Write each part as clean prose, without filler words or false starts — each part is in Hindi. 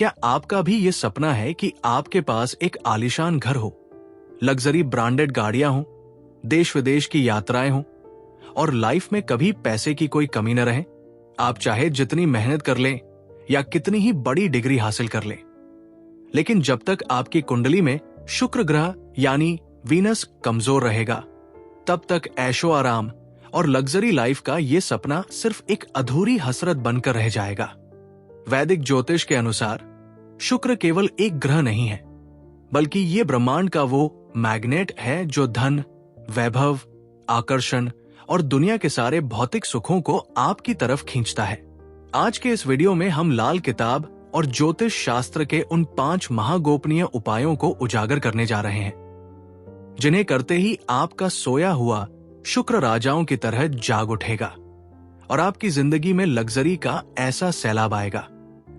क्या आपका भी ये सपना है कि आपके पास एक आलीशान घर हो, लग्जरी ब्रांडेड गाड़ियां हो, देश विदेश की यात्राएं हो और लाइफ में कभी पैसे की कोई कमी न रहे? आप चाहे जितनी मेहनत कर लें या कितनी ही बड़ी डिग्री हासिल कर लें, लेकिन जब तक आपकी कुंडली में शुक्र ग्रह यानी वीनस कमजोर रहेगा, तब तक ऐशो आराम और लग्जरी लाइफ का ये सपना सिर्फ एक अधूरी हसरत बनकर रह जाएगा। वैदिक ज्योतिष के अनुसार शुक्र केवल एक ग्रह नहीं है, बल्कि ये ब्रह्मांड का वो मैग्नेट है जो धन, वैभव, आकर्षण और दुनिया के सारे भौतिक सुखों को आपकी तरफ खींचता है। आज के इस वीडियो में हम लाल किताब और ज्योतिष शास्त्र के उन 5 महागोपनीय उपायों को उजागर करने जा रहे हैं, जिन्हें करते ही आपका सोया हुआ शुक्र राजाओं की तरह जाग उठेगा और आपकी जिंदगी में लग्जरी का ऐसा सैलाब आएगा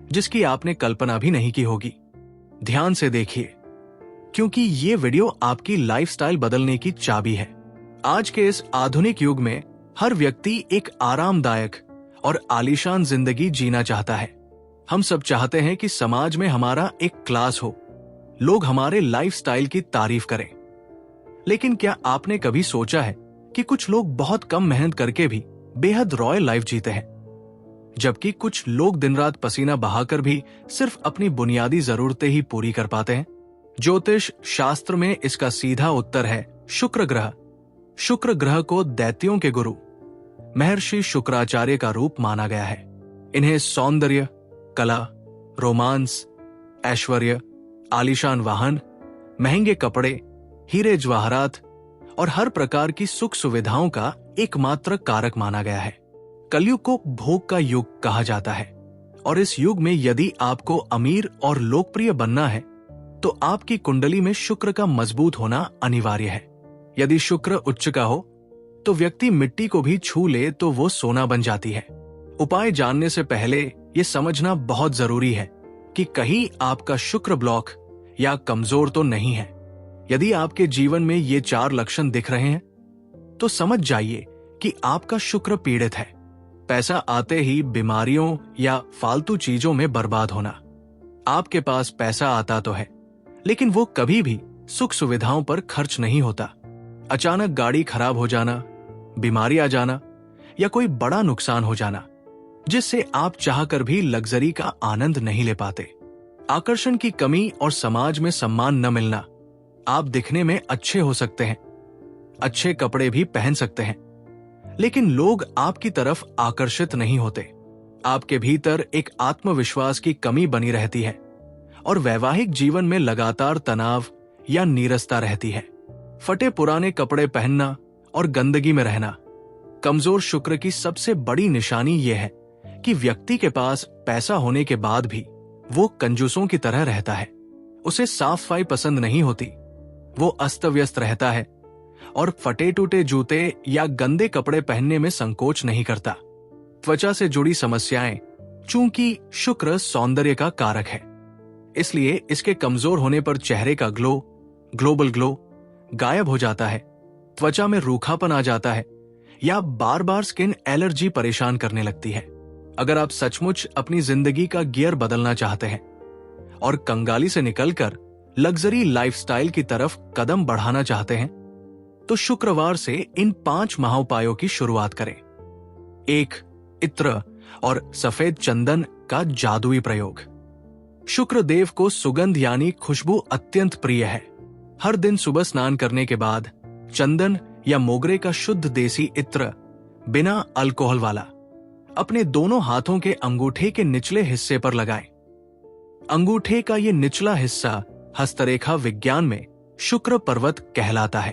जिसकी आपने कल्पना भी नहीं की होगी। ध्यान से देखिए, क्योंकि ये वीडियो आपकी लाइफस्टाइल बदलने की चाबी है। आज के इस आधुनिक युग में हर व्यक्ति एक आरामदायक और आलीशान जिंदगी जीना चाहता है। हम सब चाहते हैं कि समाज में हमारा एक क्लास हो, लोग हमारे लाइफस्टाइल की तारीफ करें। लेकिन क्या आपने कभी सोचा है कि कुछ लोग बहुत कम मेहनत करके भी बेहद रॉयल लाइफ जीते हैं, जबकि कुछ लोग दिन रात पसीना बहाकर भी सिर्फ अपनी बुनियादी जरूरतें ही पूरी कर पाते हैं? ज्योतिष शास्त्र में इसका सीधा उत्तर है शुक्र ग्रह। शुक्र ग्रह को दैत्यों के गुरु महर्षि शुक्राचार्य का रूप माना गया है। इन्हें सौंदर्य, कला, रोमांस, ऐश्वर्य, आलीशान वाहन, महंगे कपड़े, हीरे जवाहरात और हर प्रकार की सुख सुविधाओं का एकमात्र कारक माना गया है। कलयुग को भोग का युग कहा जाता है और इस युग में यदि आपको अमीर और लोकप्रिय बनना है तो आपकी कुंडली में शुक्र का मजबूत होना अनिवार्य है। यदि शुक्र उच्च का हो तो व्यक्ति मिट्टी को भी छू ले तो वो सोना बन जाती है। उपाय जानने से पहले ये समझना बहुत जरूरी है कि कहीं आपका शुक्र ब्लॉक या कमजोर तो नहीं है। यदि आपके जीवन में ये 4 लक्षण दिख रहे हैं तो समझ जाइए कि आपका शुक्र पीड़ित है। पैसा आते ही बीमारियों या फालतू चीजों में बर्बाद होना। आपके पास पैसा आता तो है, लेकिन वो कभी भी सुख सुविधाओं पर खर्च नहीं होता। अचानक गाड़ी खराब हो जाना, बीमारी आ जाना या कोई बड़ा नुकसान हो जाना, जिससे आप चाहकर भी लग्जरी का आनंद नहीं ले पाते। आकर्षण की कमी और समाज में सम्मान न मिलना। आप दिखने में अच्छे हो सकते हैं, अच्छे कपड़े भी पहन सकते हैं, लेकिन लोग आपकी तरफ आकर्षित नहीं होते। आपके भीतर एक आत्मविश्वास की कमी बनी रहती है और वैवाहिक जीवन में लगातार तनाव या नीरसता रहती है। फटे पुराने कपड़े पहनना और गंदगी में रहना कमजोर शुक्र की सबसे बड़ी निशानी यह है कि व्यक्ति के पास पैसा होने के बाद भी वो कंजूसों की तरह रहता है। उसे साफ सफाई पसंद नहीं होती, वो अस्त व्यस्त रहता है और फटे टूटे जूते या गंदे कपड़े पहनने में संकोच नहीं करता। त्वचा से जुड़ी समस्याएं, चूंकि शुक्र सौंदर्य का कारक है, इसलिए इसके कमजोर होने पर चेहरे का ग्लोबल ग्लो गायब हो जाता है, त्वचा में रूखापन आ जाता है या बार बार स्किन एलर्जी परेशान करने लगती है। अगर आप सचमुच अपनी जिंदगी का गियर बदलना चाहते हैं और कंगाली से निकलकर लग्जरी लाइफस्टाइल की तरफ कदम बढ़ाना चाहते हैं, तो शुक्रवार से इन 5 महाउपायों की शुरुआत करें। 1. इत्र और सफेद चंदन का जादुई प्रयोग। शुक्र देव को सुगंध यानी खुशबू अत्यंत प्रिय है। हर दिन सुबह स्नान करने के बाद चंदन या मोगरे का शुद्ध देसी इत्र बिना अल्कोहल वाला अपने दोनों हाथों के अंगूठे के निचले हिस्से पर लगाएं। अंगूठे का ये निचला हिस्सा हस्तरेखा विज्ञान में शुक्र पर्वत कहलाता है।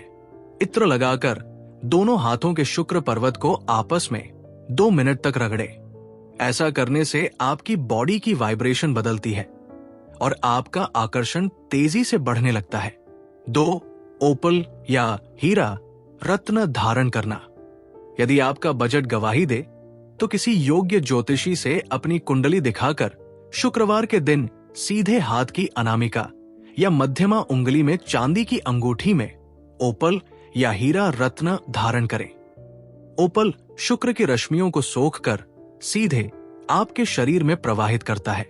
इत्र लगाकर दोनों हाथों के शुक्र पर्वत को आपस में 2 मिनट तक रगड़े। ऐसा करने से आपकी बॉडी की वाइब्रेशन बदलती है और आपका आकर्षण तेजी से बढ़ने लगता है। 2. ओपल या हीरा रत्न धारण करना। यदि आपका बजट गवाही दे तो किसी योग्य ज्योतिषी से अपनी कुंडली दिखाकर शुक्रवार के दिन सीधे हाथ की अनामिका या मध्यमा उंगली में चांदी की अंगूठी में ओपल या हीरा रत्न धारण करें। ओपल शुक्र की रश्मियों को सोखकर सीधे आपके शरीर में प्रवाहित करता है,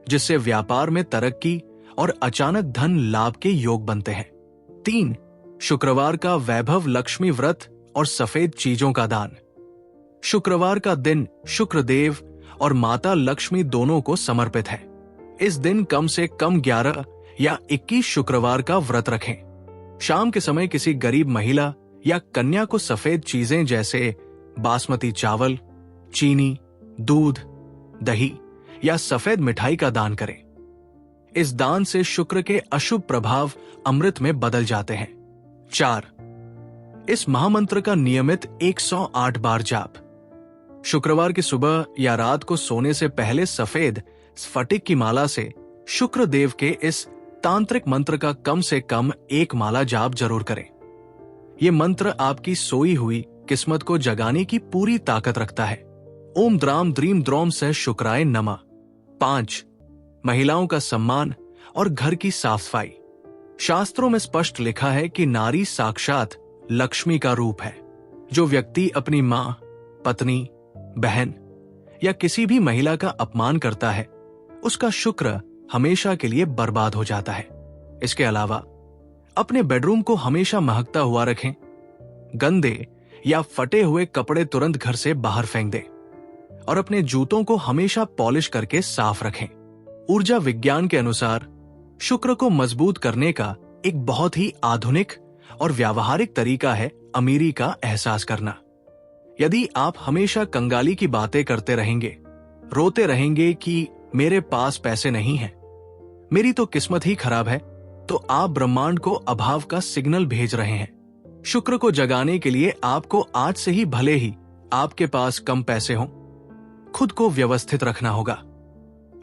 जिससे व्यापार में तरक्की और अचानक धन लाभ के योग बनते हैं। 3. शुक्रवार का वैभव लक्ष्मी व्रत और सफेद चीजों का दान। शुक्रवार का दिन शुक्रदेव और माता लक्ष्मी दोनों को समर्पित है। इस दिन कम से कम 11 या 21 शुक्रवार का व्रत रखें। शाम के समय किसी गरीब महिला या कन्या को सफेद चीजें जैसे बासमती चावल, चीनी, दूध, दही या सफेद मिठाई का दान करें। इस दान से शुक्र के अशुभ प्रभाव अमृत में बदल जाते हैं। 4. इस महामंत्र का नियमित 108 बार जाप। शुक्रवार की सुबह या रात को सोने से पहले सफेद स्फटिक की माला से शुक्र देव के इस तांत्रिक मंत्र का कम से कम 1 माला जाप जरूर करें। ये मंत्र आपकी सोई हुई किस्मत को जगाने की पूरी ताकत रखता है। ओम द्राम द्रीम द्रोम से शुक्राय नमः। 5. महिलाओं का सम्मान और घर की साफ सफाई। शास्त्रों में स्पष्ट लिखा है कि नारी साक्षात लक्ष्मी का रूप है। जो व्यक्ति अपनी मां, पत्नी, बहन या किसी भी महिला का अपमान करता है, उसका शुक्र हमेशा के लिए बर्बाद हो जाता है। इसके अलावा अपने बेडरूम को हमेशा महकता हुआ रखें। गंदे या फटे हुए कपड़े तुरंत घर से बाहर फेंक दें और अपने जूतों को हमेशा पॉलिश करके साफ रखें। ऊर्जा विज्ञान के अनुसार शुक्र को मजबूत करने का एक बहुत ही आधुनिक और व्यावहारिक तरीका है अमीरी का एहसास करना। यदि आप हमेशा कंगाली की बातें करते रहेंगे, रोते रहेंगे कि मेरे पास पैसे नहीं हैं, मेरी तो किस्मत ही खराब है, तो आप ब्रह्मांड को अभाव का सिग्नल भेज रहे हैं। शुक्र को जगाने के लिए आपको आज से ही भले ही आपके पास कम पैसे हों, खुद को व्यवस्थित रखना होगा।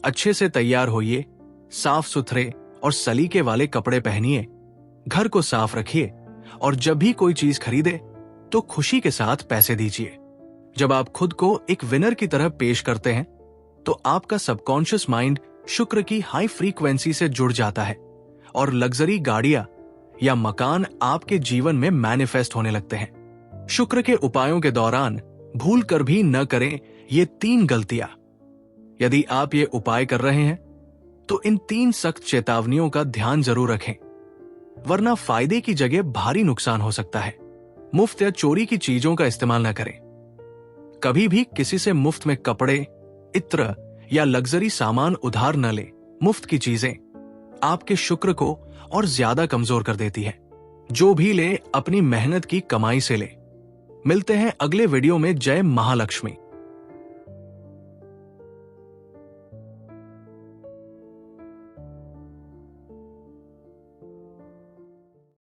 अच्छे से तैयार होइए, साफ सुथरे और सलीके वाले कपड़े पहनिए, घर को साफ रखिए और जब भी कोई चीज खरीदे तो खुशी के साथ पैसे दीजिए। जब आप खुद को एक विनर की तरह पेश करते हैं तो आपका सबकॉन्शियस माइंड शुक्र की हाई फ्रीक्वेंसी से जुड़ जाता है और लग्जरी गाड़ियां या मकान आपके जीवन में मैनिफेस्ट होने लगते हैं। शुक्र के उपायों के दौरान भूल कर भी न करें ये 3 गलतियां। यदि आप ये उपाय कर रहे हैं तो इन 3 सख्त चेतावनियों का ध्यान जरूर रखें, वरना फायदे की जगह भारी नुकसान हो सकता है। मुफ्त या चोरी की चीजों का इस्तेमाल न करें। कभी भी किसी से मुफ्त में कपड़े, इत्र या लग्जरी सामान उधार न ले। मुफ्त की चीजें आपके शुक्र को और ज्यादा कमजोर कर देती है। जो भी ले अपनी मेहनत की कमाई से ले। मिलते हैं अगले वीडियो में। जय महालक्ष्मी।